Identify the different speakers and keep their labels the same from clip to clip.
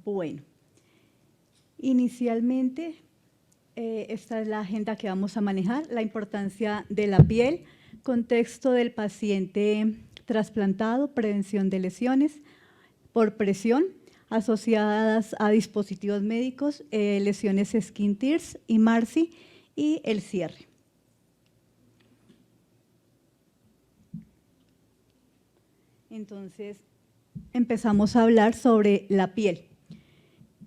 Speaker 1: Bueno, inicialmente esta es la agenda que vamos a manejar, la importancia de la piel, contexto del paciente trasplantado, prevención de lesiones por presión asociadas a dispositivos médicos, lesiones Skin Tears y MARSI y el cierre. Entonces, empezamos a hablar sobre la piel.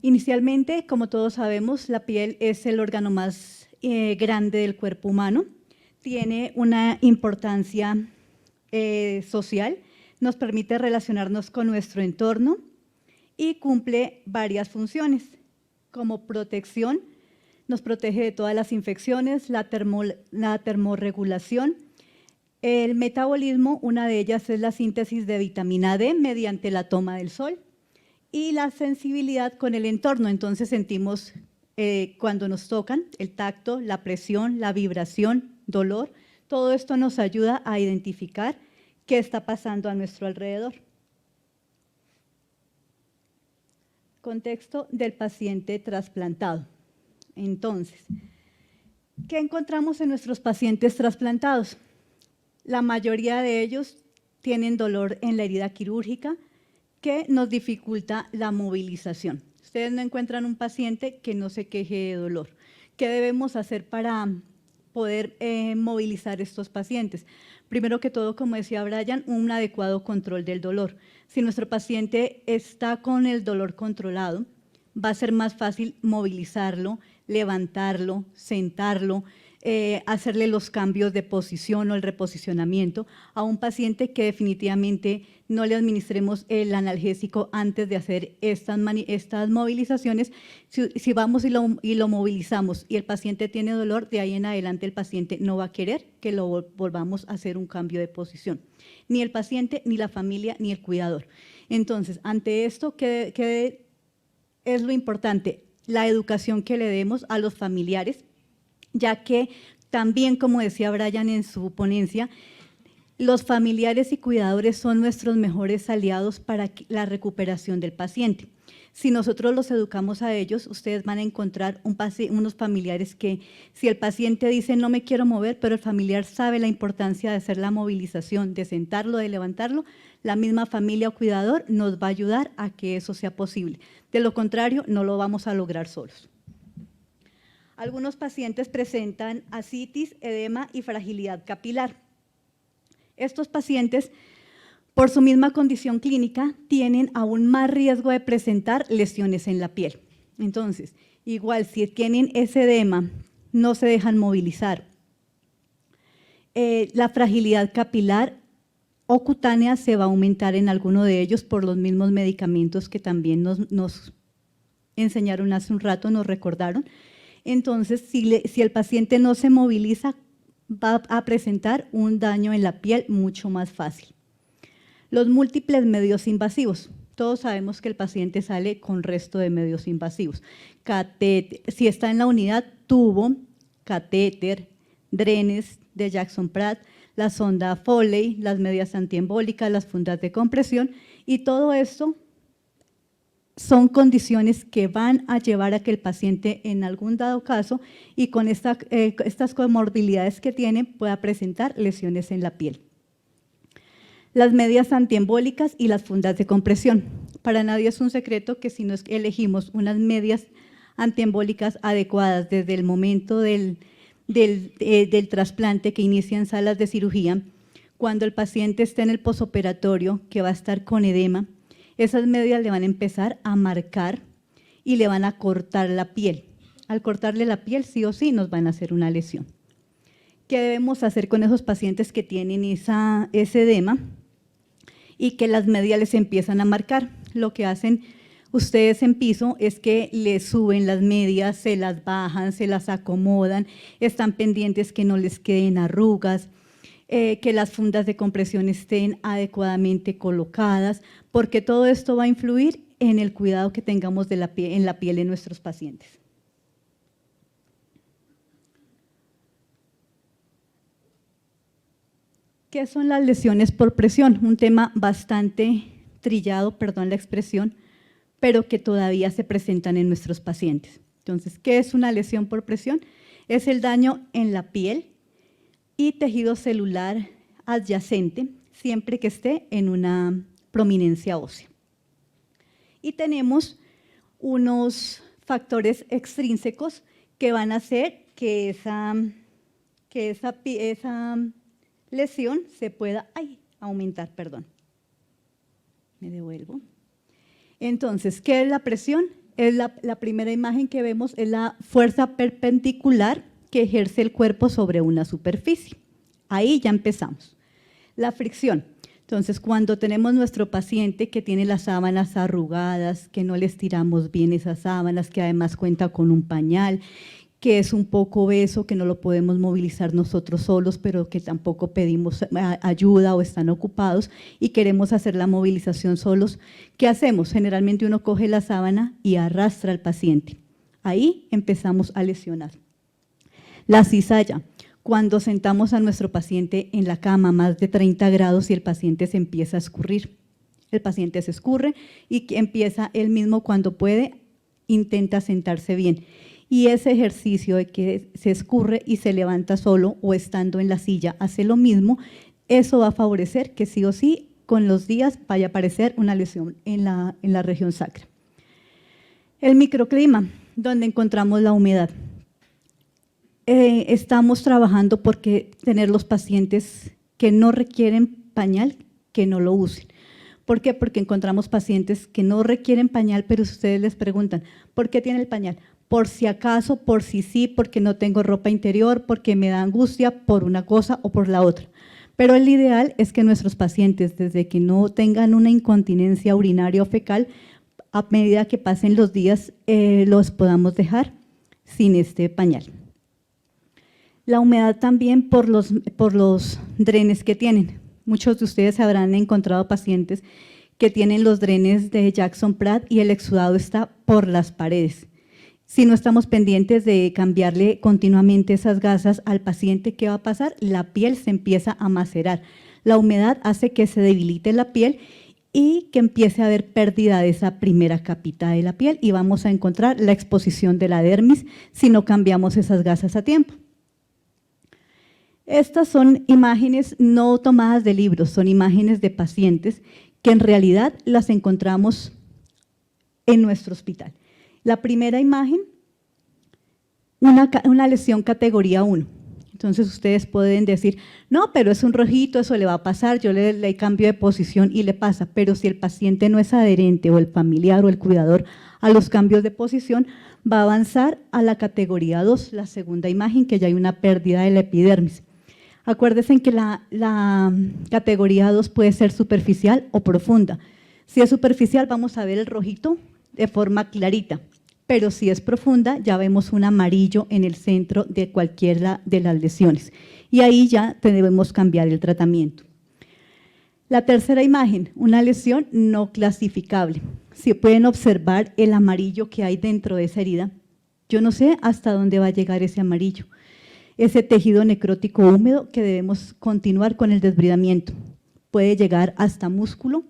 Speaker 1: Inicialmente, como todos sabemos, la piel es el órgano más grande del cuerpo humano. Tiene una importancia social, nos permite relacionarnos con nuestro entorno y cumple varias funciones, como protección, nos protege de todas las infecciones, la termorregulación, el metabolismo, una de ellas es la síntesis de vitamina D mediante la toma del sol, y la sensibilidad con el entorno, entonces sentimos cuando nos tocan el tacto, la presión, la vibración, dolor, todo esto nos ayuda a identificar qué está pasando a nuestro alrededor. Contexto del paciente trasplantado. Entonces, ¿qué encontramos en nuestros pacientes trasplantados? La mayoría de ellos tienen dolor en la herida quirúrgica, que nos dificulta la movilización. Ustedes no encuentran un paciente que no se queje de dolor. ¿Qué debemos hacer para poder movilizar estos pacientes? Primero que todo, como decía Brian, un adecuado control del dolor. Si nuestro paciente está con el dolor controlado, va a ser más fácil movilizarlo, levantarlo, sentarlo, hacerle los cambios de posición o el reposicionamiento a un paciente que definitivamente no le administremos el analgésico antes de hacer estas movilizaciones. Si vamos y lo movilizamos y el paciente tiene dolor, de ahí en adelante el paciente no va a querer que lo volvamos a hacer un cambio de posición. Ni el paciente, ni la familia, ni el cuidador. Entonces, ante esto, ¿qué es lo importante? La educación que le demos a los familiares, ya que también, como decía Brian en su ponencia, los familiares y cuidadores son nuestros mejores aliados para la recuperación del paciente. Si nosotros los educamos a ellos, ustedes van a encontrar unos familiares que, si el paciente dice no me quiero mover, pero el familiar sabe la importancia de hacer la movilización, de sentarlo, de levantarlo, la misma familia o cuidador nos va a ayudar a que eso sea posible. De lo contrario, no lo vamos a lograr solos. Algunos pacientes presentan ascitis, edema y fragilidad capilar. Estos pacientes, por su misma condición clínica, tienen aún más riesgo de presentar lesiones en la piel. Entonces, igual si tienen ese edema, no se dejan movilizar. La fragilidad capilar o cutánea se va a aumentar en alguno de ellos por los mismos medicamentos que también nos enseñaron hace un rato, nos recordaron. Entonces, si el paciente no se moviliza, va a presentar un daño en la piel mucho más fácil. Los múltiples medios invasivos. Todos sabemos que el paciente sale con resto de medios invasivos. Catéter, si está en la unidad, tubo, catéter, drenes de Jackson-Pratt, la sonda Foley, las medias antiembólicas, las fundas de compresión, y todo esto son condiciones que van a llevar a que el paciente en algún dado caso y con estas comorbilidades que tiene pueda presentar lesiones en la piel. Las medias antiembólicas y las fundas de compresión. Para nadie es un secreto que si nos elegimos unas medias antiembólicas adecuadas desde el momento del trasplante que inicia en salas de cirugía, cuando el paciente esté en el posoperatorio, que va a estar con edema, esas medias le van a empezar a marcar y le van a cortar la piel. Al cortarle la piel, sí o sí, nos van a hacer una lesión. ¿Qué debemos hacer con esos pacientes que tienen ese edema y que las medias les empiezan a marcar? Lo que hacen ustedes en piso es que les suben las medias, se las bajan, se las acomodan, están pendientes que no les queden arrugas, que las fundas de compresión estén adecuadamente colocadas, porque todo esto va a influir en el cuidado que tengamos en la piel de nuestros pacientes. ¿Qué son las lesiones por presión? Un tema bastante trillado, perdón la expresión, pero que todavía se presentan en nuestros pacientes. Entonces, ¿qué es una lesión por presión? Es el daño en la piel y tejido celular adyacente, siempre que esté en una prominencia ósea. Y tenemos unos factores extrínsecos que van a hacer que esa lesión se pueda aumentar, perdón. Me devuelvo. Entonces, ¿qué es la presión? Es la primera imagen que vemos, es la fuerza perpendicular que ejerce el cuerpo sobre una superficie. Ahí ya empezamos. La fricción. Entonces, cuando tenemos nuestro paciente que tiene las sábanas arrugadas, que no le estiramos bien esas sábanas, que además cuenta con un pañal, que es un poco obeso, que no lo podemos movilizar nosotros solos, pero que tampoco pedimos ayuda o están ocupados y queremos hacer la movilización solos, ¿qué hacemos? Generalmente uno coge la sábana y arrastra al paciente. Ahí empezamos a lesionar. La cizalla. Cuando sentamos a nuestro paciente en la cama más de 30 grados y el paciente se empieza a escurrir. El paciente se escurre y empieza él mismo cuando puede, intenta sentarse bien. Y ese ejercicio de que se escurre y se levanta solo o estando en la silla hace lo mismo, eso va a favorecer que sí o sí con los días vaya a aparecer una lesión en la región sacra. El microclima, donde encontramos la humedad. Estamos trabajando porque tener los pacientes que no requieren pañal, que no lo usen. ¿Por qué? Porque encontramos pacientes que no requieren pañal, pero si ustedes les preguntan, ¿por qué tiene el pañal? Por si acaso, por si sí, porque no tengo ropa interior, porque me da angustia por una cosa o por la otra. Pero el ideal es que nuestros pacientes, desde que no tengan una incontinencia urinaria o fecal, a medida que pasen los días, los podamos dejar sin este pañal. La humedad también por los drenes que tienen. Muchos de ustedes habrán encontrado pacientes que tienen los drenes de Jackson-Pratt y el exudado está por las paredes. Si no estamos pendientes de cambiarle continuamente esas gasas al paciente, ¿qué va a pasar? La piel se empieza a macerar. La humedad hace que se debilite la piel y que empiece a haber pérdida de esa primera capita de la piel y vamos a encontrar la exposición de la dermis si no cambiamos esas gasas a tiempo. Estas son imágenes no tomadas de libros, son imágenes de pacientes que en realidad las encontramos en nuestro hospital. La primera imagen, una lesión categoría 1. Entonces ustedes pueden decir, no, pero es un rojito, eso le va a pasar, yo le cambio de posición y le pasa, pero si el paciente no es adherente o el familiar o el cuidador a los cambios de posición, va a avanzar a la categoría 2, la segunda imagen, que ya hay una pérdida de la epidermis. Acuérdense que la categoría 2 puede ser superficial o profunda. Si es superficial vamos a ver el rojito de forma clarita, pero si es profunda ya vemos un amarillo en el centro de cualquiera de las lesiones y ahí ya debemos cambiar el tratamiento. La tercera imagen, una lesión no clasificable. Si pueden observar el amarillo que hay dentro de esa herida, yo no sé hasta dónde va a llegar ese amarillo. Ese tejido necrótico húmedo que debemos continuar con el desbridamiento. Puede llegar hasta músculo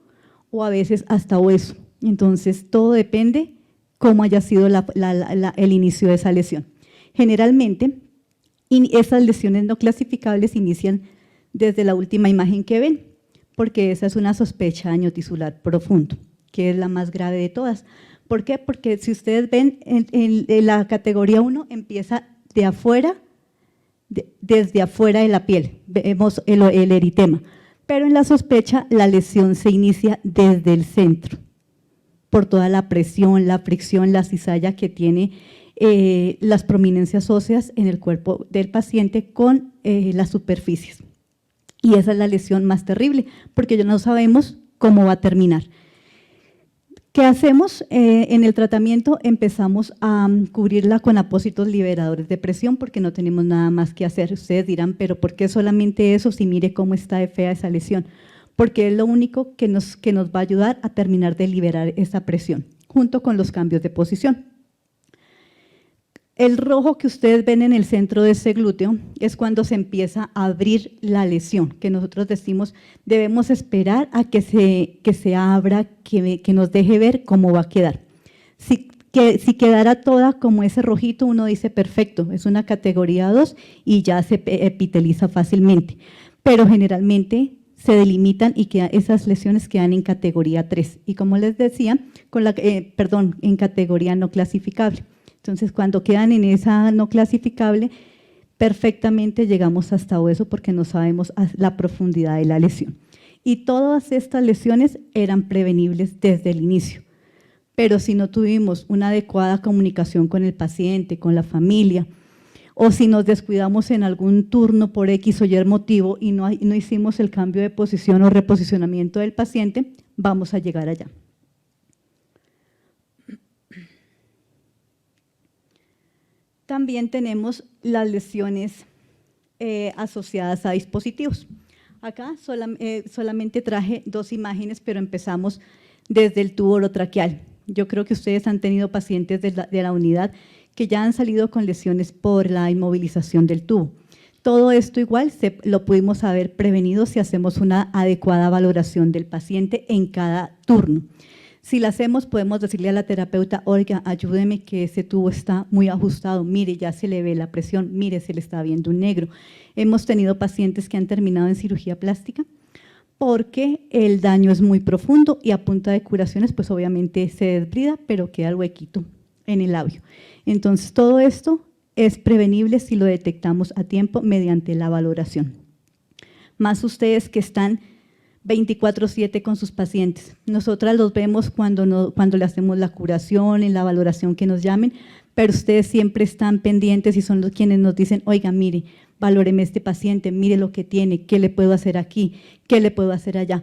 Speaker 1: o a veces hasta hueso. Entonces, todo depende cómo haya sido el inicio de esa lesión. Generalmente, esas lesiones no clasificables inician desde la última imagen que ven, porque esa es una sospecha de daño tisular profundo, que es la más grave de todas. ¿Por qué? Porque si ustedes ven, en la categoría 1 empieza de afuera, desde afuera de la piel, vemos el eritema, pero en la sospecha la lesión se inicia desde el centro, por toda la presión, la fricción, la cizalla que tiene las prominencias óseas en el cuerpo del paciente con las superficies. Y esa es la lesión más terrible, porque ya no sabemos cómo va a terminar. ¿Qué hacemos? En el tratamiento empezamos a cubrirla con apósitos liberadores de presión porque no tenemos nada más que hacer. Ustedes dirán, pero ¿por qué solamente eso si mire cómo está de fea esa lesión? Porque es lo único que nos va a ayudar a terminar de liberar esa presión, junto con los cambios de posición. El rojo que ustedes ven en el centro de ese glúteo es cuando se empieza a abrir la lesión, que nosotros decimos debemos esperar a que se abra, que nos deje ver cómo va a quedar. Si quedara toda como ese rojito, uno dice perfecto, es una categoría 2 y ya se epiteliza fácilmente, pero generalmente se delimitan y esas lesiones quedan en categoría 3 y como les decía, en categoría no clasificable. Entonces, cuando quedan en esa no clasificable, perfectamente llegamos hasta hueso porque no sabemos la profundidad de la lesión. Y todas estas lesiones eran prevenibles desde el inicio. Pero si no tuvimos una adecuada comunicación con el paciente, con la familia, o si nos descuidamos en algún turno por X o Y motivo y no hicimos el cambio de posición o reposicionamiento del paciente, vamos a llegar allá. También tenemos las lesiones asociadas a dispositivos. Acá solamente traje 2 imágenes, pero empezamos desde el tubo orotraqueal. Yo creo que ustedes han tenido pacientes de la unidad que ya han salido con lesiones por la inmovilización del tubo. Todo esto igual lo pudimos haber prevenido si hacemos una adecuada valoración del paciente en cada turno. Si la hacemos, podemos decirle a la terapeuta, oiga, ayúdeme que ese tubo está muy ajustado, mire, ya se le ve la presión, mire, se le está viendo un negro. Hemos tenido pacientes que han terminado en cirugía plástica porque el daño es muy profundo y a punta de curaciones, pues obviamente se desbrida, pero queda el huequito en el labio. Entonces, todo esto es prevenible si lo detectamos a tiempo mediante la valoración. Más ustedes que están 24/7 con sus pacientes. Nosotras los vemos cuando le hacemos la curación, en la valoración que nos llamen, pero ustedes siempre están pendientes y son los quienes nos dicen, oiga, mire, valóreme este paciente, mire lo que tiene, qué le puedo hacer aquí, qué le puedo hacer allá.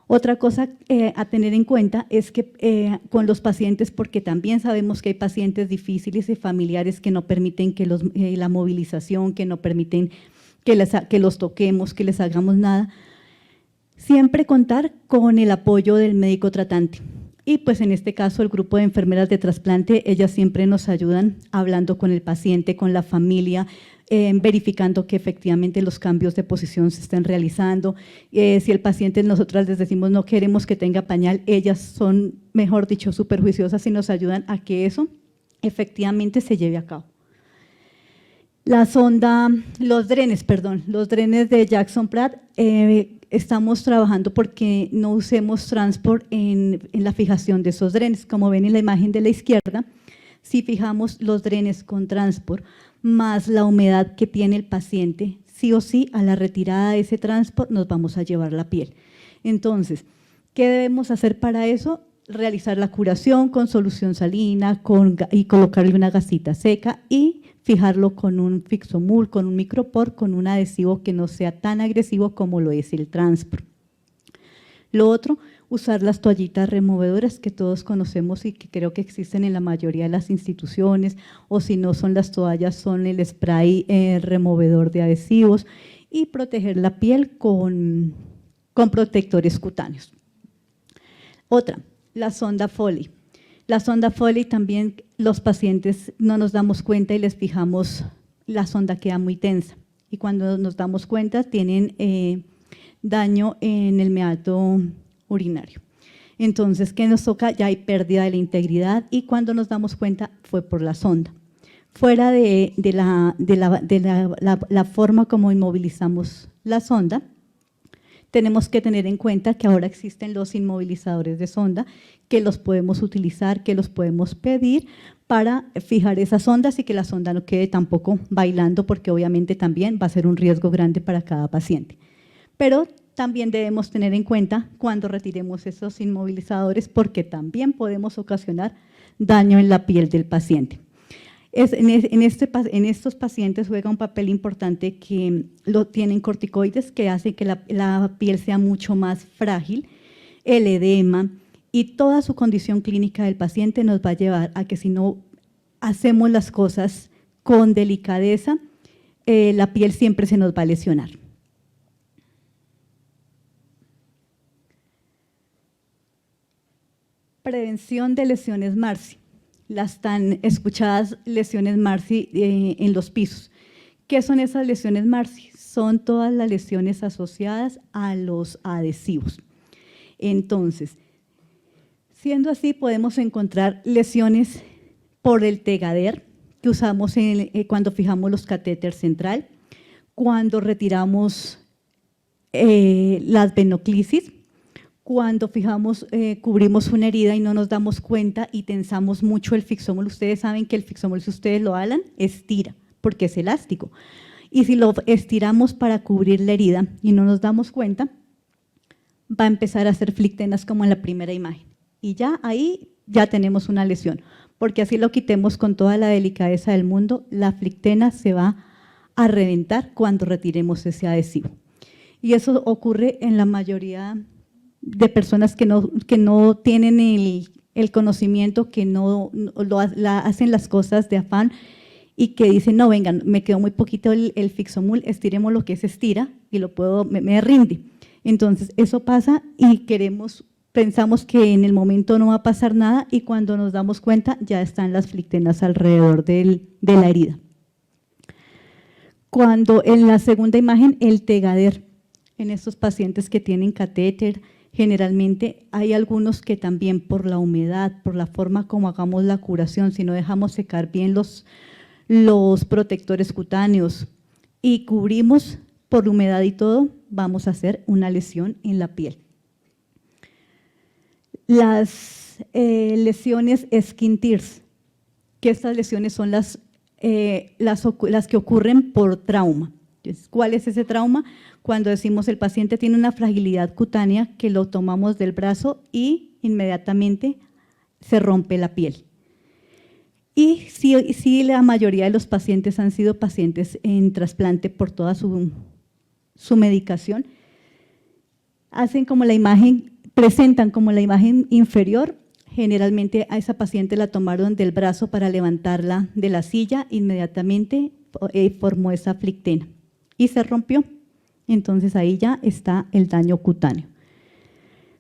Speaker 1: Otra cosa a tener en cuenta es que con los pacientes, porque también sabemos que hay pacientes difíciles y familiares que no permiten que la movilización, que no permiten que los toquemos, que les hagamos nada, siempre contar con el apoyo del médico tratante. Y pues en este caso el grupo de enfermeras de trasplante, ellas siempre nos ayudan hablando con el paciente, con la familia, verificando que efectivamente los cambios de posición se estén realizando. Si el paciente, nosotras les decimos no queremos que tenga pañal, ellas son, mejor dicho, súper juiciosas y nos ayudan a que eso efectivamente se lleve a cabo. La sonda, los drenes de Jackson Pratt, estamos trabajando porque no usemos transport en la fijación de esos drenes. Como ven en la imagen de la izquierda, si fijamos los drenes con transport más la humedad que tiene el paciente, sí o sí a la retirada de ese transport nos vamos a llevar la piel. Entonces, ¿qué debemos hacer para eso? Realizar la curación con solución salina y colocarle una gasita seca y fijarlo con un Fixomul, con un micropor, con un adhesivo que no sea tan agresivo como lo es el transport. Lo otro, usar las toallitas removedoras que todos conocemos y que creo que existen en la mayoría de las instituciones, o si no son las toallas, son el spray removedor de adhesivos y proteger la piel con protectores cutáneos. Otra, la sonda Foley. La sonda Foley también los pacientes no nos damos cuenta y les fijamos, la sonda queda muy tensa y cuando nos damos cuenta tienen daño en el meato urinario. Entonces, ¿qué nos toca? Ya hay pérdida de la integridad y cuando nos damos cuenta fue por la sonda. Fuera de la forma como inmovilizamos la sonda, tenemos que tener en cuenta que ahora existen los inmovilizadores de sonda, que los podemos utilizar, que los podemos pedir para fijar esas ondas y que la sonda no quede tampoco bailando, porque obviamente también va a ser un riesgo grande para cada paciente. Pero también debemos tener en cuenta cuando retiremos esos inmovilizadores, porque también podemos ocasionar daño en la piel del paciente. En estos pacientes juega un papel importante que tienen corticoides que hacen que la piel sea mucho más frágil, el edema y toda su condición clínica del paciente nos va a llevar a que si no hacemos las cosas con delicadeza, la piel siempre se nos va a lesionar. Prevención de lesiones MARSI. las tan escuchadas lesiones Marcy en los pisos. ¿Qué son esas lesiones Marcy? Son todas las lesiones asociadas a los adhesivos. Entonces, siendo así, podemos encontrar lesiones por el tegader, que usamos cuando fijamos los catéteres central, cuando retiramos las venoclisis, cuando cubrimos una herida y no nos damos cuenta y tensamos mucho el fixómulo. Ustedes saben que el fixómulo, si ustedes lo alan, estira, porque es elástico. Y si lo estiramos para cubrir la herida y no nos damos cuenta, va a empezar a hacer flictenas como en la primera imagen. Y ya ahí ya tenemos una lesión, porque así lo quitemos con toda la delicadeza del mundo, la flictena se va a reventar cuando retiremos ese adhesivo. Y eso ocurre en la mayoría de personas que no tienen el conocimiento, que hacen las cosas de afán y que dicen, no, vengan, me quedó muy poquito el fixomul, estiremos lo que se estira y me rinde. Entonces, eso pasa y pensamos que en el momento no va a pasar nada y cuando nos damos cuenta ya están las flictenas alrededor de la herida. Cuando en la segunda imagen, el tegader, en estos pacientes que tienen catéter, generalmente hay algunos que también por la humedad, por la forma como hagamos la curación, si no dejamos secar bien los protectores cutáneos y cubrimos por humedad y todo, vamos a hacer una lesión en la piel. Las lesiones skin tears, que estas lesiones son las que ocurren por trauma. Entonces, ¿cuál es ese trauma? Cuando decimos el paciente tiene una fragilidad cutánea que lo tomamos del brazo y inmediatamente se rompe la piel. Y sí, la mayoría de los pacientes han sido pacientes en trasplante por toda su medicación, presentan como la imagen inferior. Generalmente a esa paciente la tomaron del brazo para levantarla de la silla, inmediatamente formó esa flictena y se rompió. Entonces ahí ya está el daño cutáneo.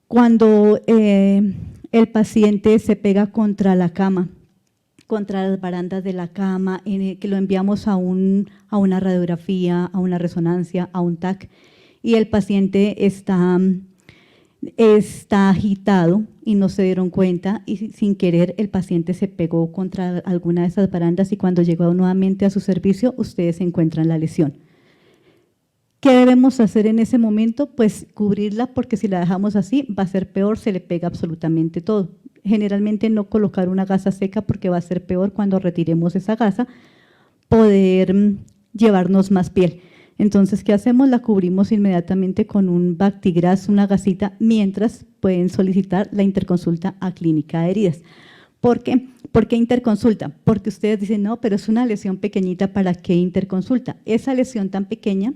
Speaker 1: Cuando el paciente se pega contra la cama, contra las barandas de la cama, que lo enviamos a una radiografía, a una resonancia, a un TAC, y el paciente está agitado y no se dieron cuenta y sin querer el paciente se pegó contra alguna de esas barandas y cuando llegó nuevamente a su servicio, ustedes encuentran la lesión. ¿Qué debemos hacer en ese momento? Pues cubrirla, porque si la dejamos así va a ser peor, se le pega absolutamente todo. Generalmente no colocar una gasa seca porque va a ser peor cuando retiremos esa gasa, poder llevarnos más piel. Entonces, ¿qué hacemos? La cubrimos inmediatamente con un Bactigras, una gasita, mientras pueden solicitar la interconsulta a Clínica de Heridas. ¿Por qué? ¿Por qué interconsulta? Porque ustedes dicen, no, pero es una lesión pequeñita, ¿para qué interconsulta? Esa lesión tan pequeña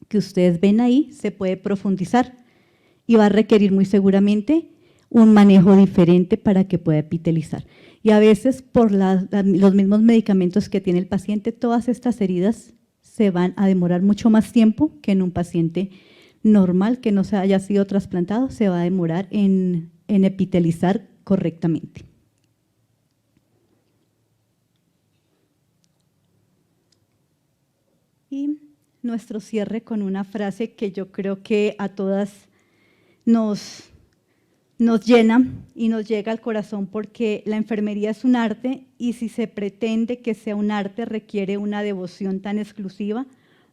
Speaker 1: que ustedes ven ahí se puede profundizar y va a requerir muy seguramente un manejo diferente para que pueda epitelizar. Y a veces por los mismos medicamentos que tiene el paciente, todas estas heridas se van a demorar mucho más tiempo que en un paciente normal que no se haya sido trasplantado, se va a demorar en epitelizar correctamente. Y nuestro cierre con una frase que yo creo que a todas nos llena y nos llega al corazón, porque la enfermería es un arte y si se pretende que sea un arte requiere una devoción tan exclusiva,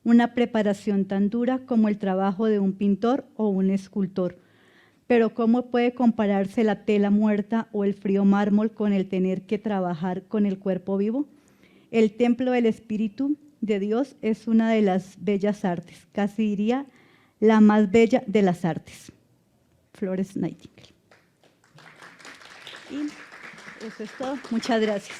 Speaker 1: una preparación tan dura como el trabajo de un pintor o un escultor. Pero ¿cómo puede compararse la tela muerta o el frío mármol con el tener que trabajar con el cuerpo vivo? El templo del Espíritu de Dios es una de las bellas artes, casi diría la más bella de las artes. Florence Nightingale. Y eso es todo. Muchas gracias.